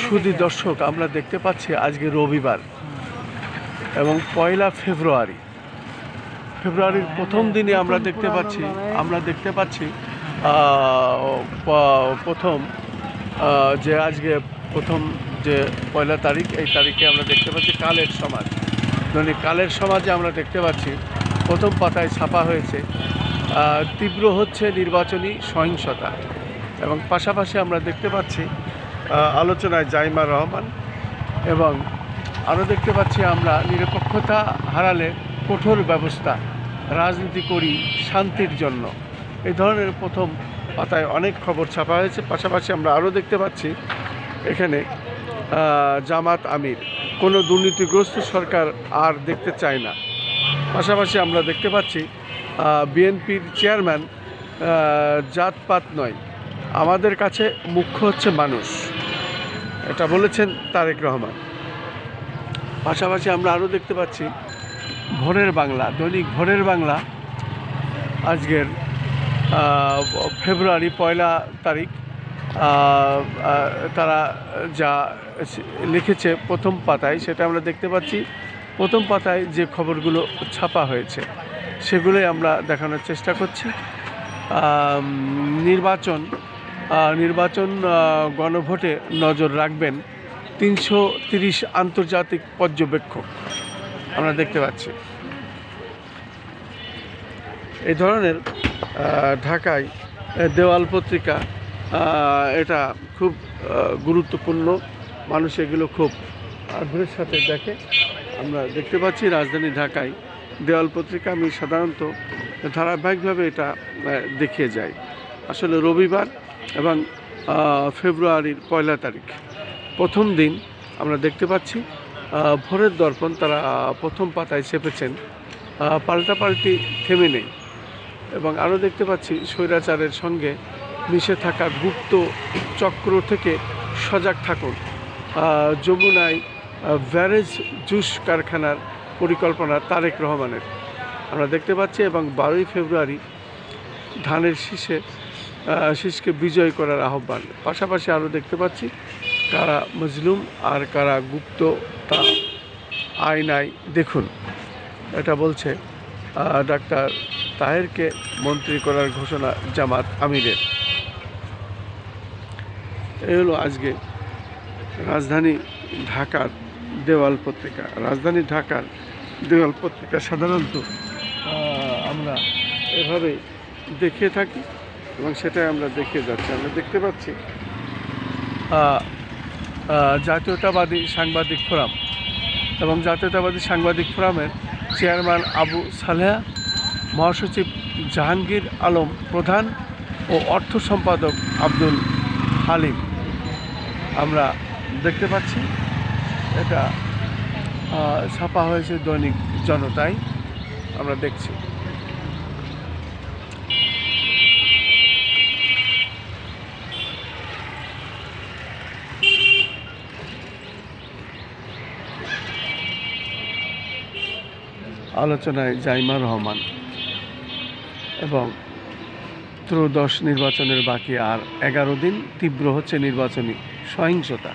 শুধু দর্শক, আমরা দেখতে পাচ্ছি আজকে রবিবার এবং 1 ফেব্রুয়ারির প্রথম দিনে আমরা দেখতে পাচ্ছি প্রথম যে আজকে প্রথম যে 1 তারিখ, এই তারিখে আমরা দেখতে পাচ্ছি কালের সমাজ। দৈনিক কালের সমাজে আমরা দেখতে পাচ্ছি প্রথম পাতায় ছাপা হয়েছে তীব্র হচ্ছে নির্বাচনী সহিংসতা, এবং পাশাপাশি আমরা দেখতে পাচ্ছি আলোচনায় জাইমা রহমান, এবং আরও দেখতে পাচ্ছি আমরা নিরপেক্ষতা হারালে কঠোর ব্যবস্থা, রাজনীতি করি শান্তির জন্য। এই ধরনের প্রথম পাতায় অনেক খবর ছাপা হয়েছে। পাশাপাশি আমরা আরও দেখতে পাচ্ছি এখানে জামাত আমির কোনো দুর্নীতিগ্রস্ত সরকার আর দেখতে চায় না। পাশাপাশি আমরা দেখতে পাচ্ছি বিএনপির চেয়ারম্যান জাতপাত নয়, আমাদের কাছে মুখ্য হচ্ছে মানুষ, এটা বলেছেন তারেক রহমান। পাশাপাশি আমরা আরও দেখতে পাচ্ছি ভোরের বাংলা, দৈনিক ভোরের বাংলা আজকের ফেব্রুয়ারি 1 তারিখ তারা যা লিখেছে প্রথম পাতায়, সেটা আমরা দেখতে পাচ্ছি প্রথম পাতায় যে খবরগুলো ছাপা হয়েছে সেগুলোই আমরা দেখানোর চেষ্টা করছি। নির্বাচন গণভোটে নজর রাখবেন 330 আন্তর্জাতিক পর্যবেক্ষক, আমরা দেখতে পাচ্ছি। এই ধরনের ঢাকায় দেওয়াল পত্রিকা, এটা খুব গুরুত্বপূর্ণ, মানুষ এগুলো খুব আগ্রহের সাথে দেখে। আমরা দেখতে পাচ্ছি রাজধানী ঢাকায় দেওয়াল পত্রিকা, আমি সাধারণত ধারাবাহিকভাবে এটা দেখিয়ে যাই। আসলে রবিবার এবং ফেব্রুয়ারির 1 তারিখ প্রথম দিন আমরা দেখতে পাচ্ছি ভোরের দর্পণ তারা প্রথম পাতায় চেপেছেন পাল্টাপাল্টি থেমে নেই, এবং আরও দেখতে পাচ্ছি স্বৈরাচারের সঙ্গে মিশে থাকা গুপ্ত চক্র থেকে সজাগ থাকুন, যমুনায় ব্যারেজ জুস কারখানার পরিকল্পনা তারেক রহমানের আমরা দেখতে পাচ্ছি, এবং 12 ফেব্রুয়ারি ধানের শীষকে বিজয় করার আহ্বান। পাশাপাশি আরও দেখতে পাচ্ছি কারা মজলুম আর কারা গুপ্ত তা আয়নায় দেখুন, এটা বলছে ডাক্তার তাহেরকে মন্ত্রী করার ঘোষণা জামাত আমিরের। এই হলো আজকে রাজধানী ঢাকার দেওয়াল পত্রিকা। রাজধানী ঢাকার দেওয়াল পত্রিকা সাধারণত আমরা এভাবে দেখিয়ে থাকি এবং সেটাই আমরা দেখিয়ে যাচ্ছি। আমরা দেখতে পাচ্ছি জাতীয়তাবাদী সাংবাদিক ফোরাম এবং জাতীয়তাবাদী সাংবাদিক ফোরামের চেয়ারম্যান আবু সালেহা, মহাসচিব জাহাঙ্গীর আলম প্রধান ও অর্থ সম্পাদক আব্দুল হালিম, আমরা দেখতে পাচ্ছি এটা ছাপা হয়েছে দৈনিক জনতায়, আমরা দেখছি। আলোচনায় জাইমা রহমান, এবং ত্রয়োদশ নির্বাচনের বাকি আর 11 দিন, তীব্র হচ্ছে নির্বাচনী সহিংসতা।